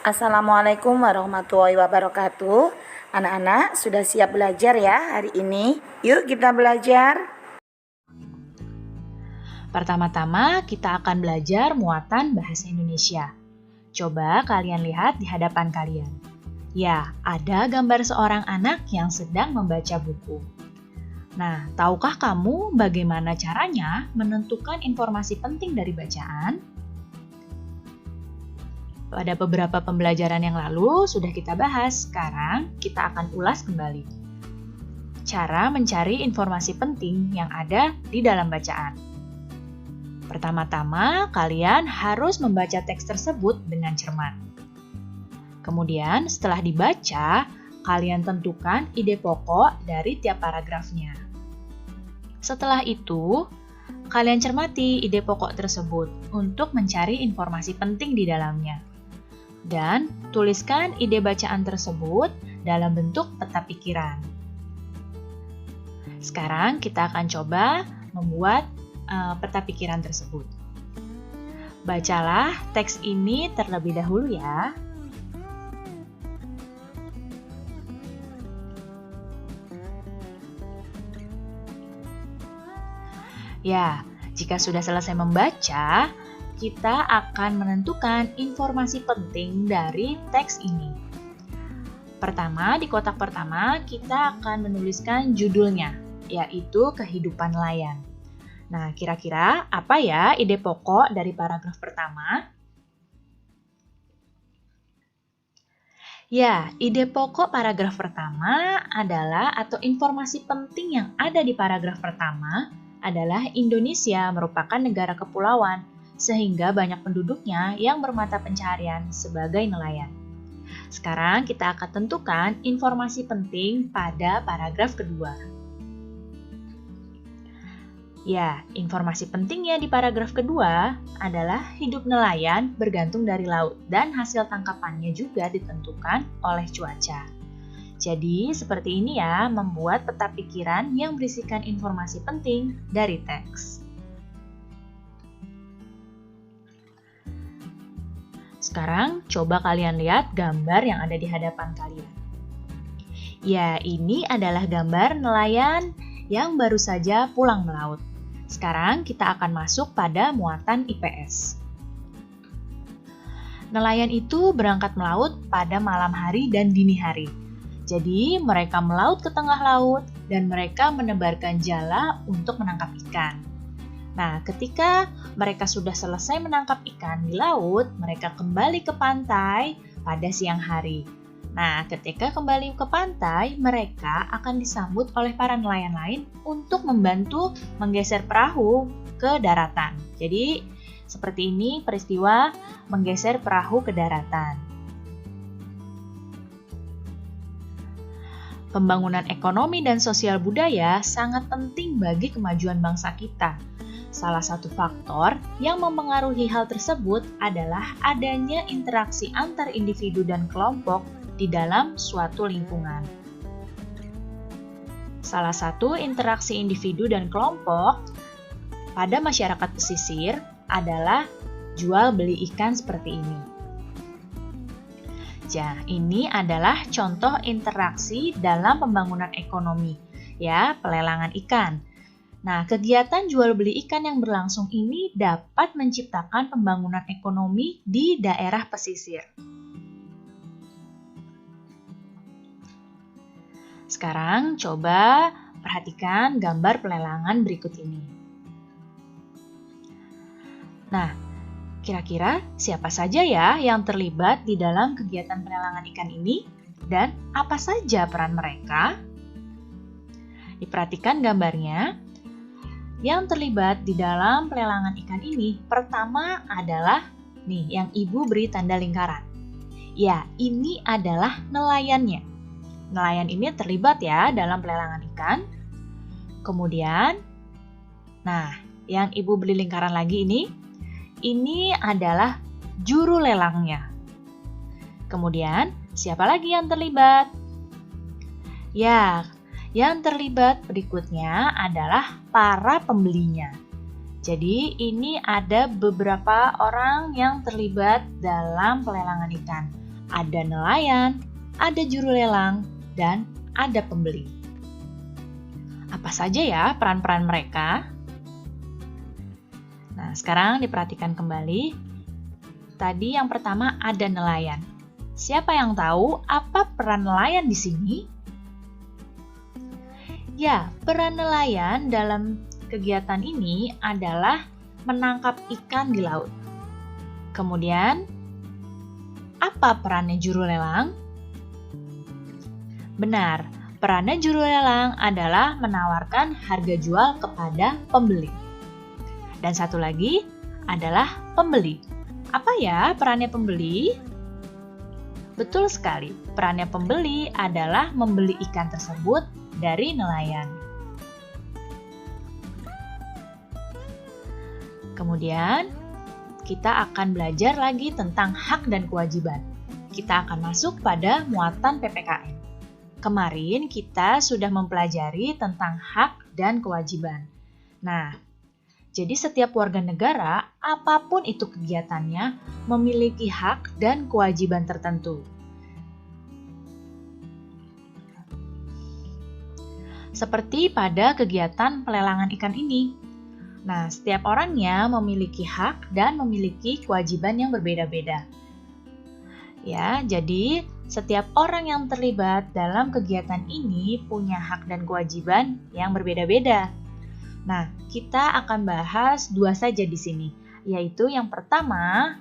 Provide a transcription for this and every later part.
Assalamualaikum warahmatullahi wabarakatuh. Anak-anak sudah siap belajar ya hari ini? Yuk kita belajar. Pertama-tama kita akan belajar muatan bahasa Indonesia. Coba kalian lihat di hadapan kalian. Ya, ada gambar seorang anak yang sedang membaca buku. Nah, tahukah kamu bagaimana caranya menentukan informasi penting dari bacaan? Pada beberapa pembelajaran yang lalu sudah kita bahas, sekarang kita akan ulas kembali. Cara mencari informasi penting yang ada di dalam bacaan. Pertama-tama, kalian harus membaca teks tersebut dengan cermat. Kemudian, setelah dibaca, kalian tentukan ide pokok dari tiap paragrafnya. Setelah itu, kalian cermati ide pokok tersebut untuk mencari informasi penting di dalamnya. Dan tuliskan ide bacaan tersebut dalam bentuk peta pikiran. Sekarang kita akan coba membuat peta pikiran tersebut. Bacalah teks ini terlebih dahulu ya. Ya, jika sudah selesai membaca, kita akan menentukan informasi penting dari teks ini. Pertama, di kotak pertama, kita akan menuliskan judulnya, yaitu Kehidupan Nelayan. Nah, kira-kira apa ya ide pokok dari paragraf pertama? Ya, ide pokok paragraf pertama adalah atau informasi penting yang ada di paragraf pertama adalah Indonesia merupakan negara kepulauan, sehingga banyak penduduknya yang bermata pencaharian sebagai nelayan. Sekarang kita akan tentukan informasi penting pada paragraf kedua. Ya, informasi pentingnya di paragraf kedua adalah hidup nelayan bergantung dari laut dan hasil tangkapannya juga ditentukan oleh cuaca. Jadi, seperti ini ya, membuat peta pikiran yang berisikan informasi penting dari teks. Sekarang, coba kalian lihat gambar yang ada di hadapan kalian. Ya, ini adalah gambar nelayan yang baru saja pulang melaut. Sekarang, kita akan masuk pada muatan IPS. Nelayan itu berangkat melaut pada malam hari dan dini hari. Jadi, mereka melaut ke tengah laut dan mereka menebarkan jala untuk menangkap ikan. Nah, ketika mereka sudah selesai menangkap ikan di laut, mereka kembali ke pantai pada siang hari. Nah, ketika kembali ke pantai, mereka akan disambut oleh para nelayan lain untuk membantu menggeser perahu ke daratan. Jadi, seperti ini peristiwa menggeser perahu ke daratan. Pembangunan ekonomi dan sosial budaya sangat penting bagi kemajuan bangsa kita. Salah satu faktor yang mempengaruhi hal tersebut adalah adanya interaksi antar individu dan kelompok di dalam suatu lingkungan. Salah satu interaksi individu dan kelompok pada masyarakat pesisir adalah jual beli ikan seperti ini. Ya, ini adalah contoh interaksi dalam pembangunan ekonomi, ya, pelelangan ikan. Nah, kegiatan jual beli ikan yang berlangsung ini dapat menciptakan pembangunan ekonomi di daerah pesisir. Sekarang coba perhatikan gambar pelelangan berikut ini. Nah, kira-kira siapa saja ya yang terlibat di dalam kegiatan pelelangan ikan ini dan apa saja peran mereka? Diperhatikan gambarnya. Yang terlibat di dalam pelelangan ikan ini pertama adalah nih yang ibu beri tanda lingkaran. Ya, ini adalah nelayannya. Nelayan ini terlibat ya dalam pelelangan ikan. Kemudian, nah, yang ibu beri lingkaran lagi ini adalah juru lelangnya. Kemudian, siapa lagi yang terlibat? Ya, yang terlibat berikutnya adalah para pembelinya. Jadi ini ada beberapa orang yang terlibat dalam pelelangan ikan. ada nelayan, ada juru lelang, dan ada pembeli. Apa saja ya peran-peran mereka? Nah, sekarang diperhatikan kembali. Tadi yang pertama ada nelayan. Siapa yang tahu apa peran nelayan di sini? Ya, peran nelayan dalam kegiatan ini adalah menangkap ikan di laut. Kemudian, apa perannya juru lelang? Benar, perannya juru lelang adalah menawarkan harga jual kepada pembeli. Dan satu lagi adalah pembeli. Apa ya perannya pembeli? Betul sekali, perannya pembeli adalah membeli ikan tersebut dari nelayan. Kemudian, kita akan belajar lagi tentang hak dan kewajiban. Kita akan masuk pada muatan PPKN. Kemarin kita sudah mempelajari tentang hak dan kewajiban. Nah, jadi setiap warga negara, apapun itu kegiatannya, memiliki hak dan kewajiban tertentu. Seperti pada kegiatan pelelangan ikan ini. Nah, setiap orangnya memiliki hak dan memiliki kewajiban yang berbeda-beda. Ya, jadi setiap orang yang terlibat dalam kegiatan ini punya hak dan kewajiban yang berbeda-beda. Nah, kita akan bahas dua saja di sini, yaitu yang pertama,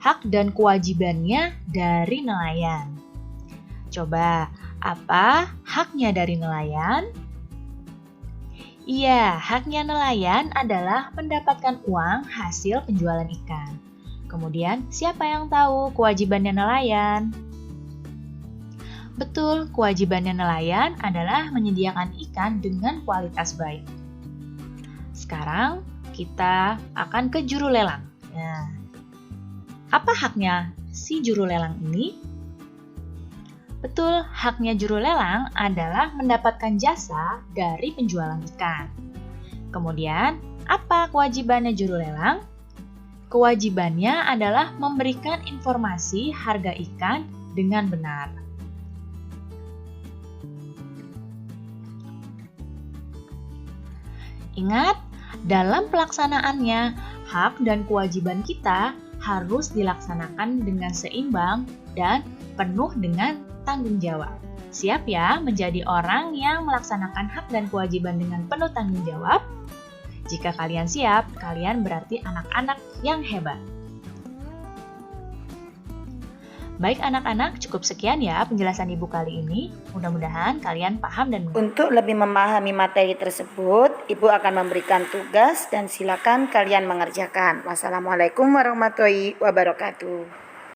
hak dan kewajibannya dari nelayan. Coba, apa haknya dari nelayan? Iya, haknya nelayan adalah mendapatkan uang hasil penjualan ikan. Kemudian, siapa yang tahu kewajibannya nelayan? Betul, kewajibannya nelayan adalah menyediakan ikan dengan kualitas baik. Sekarang, kita akan ke juru lelang. Nah, apa haknya si juru lelang ini? Betul, haknya juru lelang adalah mendapatkan jasa dari penjualan ikan. Kemudian, apa kewajibannya juru lelang? Kewajibannya adalah memberikan informasi harga ikan dengan benar. Ingat, dalam pelaksanaannya, hak dan kewajiban kita harus dilaksanakan dengan seimbang dan penuh dengan tanggung jawab. Siap ya menjadi orang yang melaksanakan hak dan kewajiban dengan penuh tanggung jawab? Jika kalian siap, kalian berarti anak-anak yang hebat. Baik anak-anak, cukup sekian ya penjelasan Ibu kali ini. Mudah-mudahan kalian paham dan mengerti. Untuk lebih memahami materi tersebut, Ibu akan memberikan tugas dan silakan kalian mengerjakan. Wassalamualaikum warahmatullahi wabarakatuh.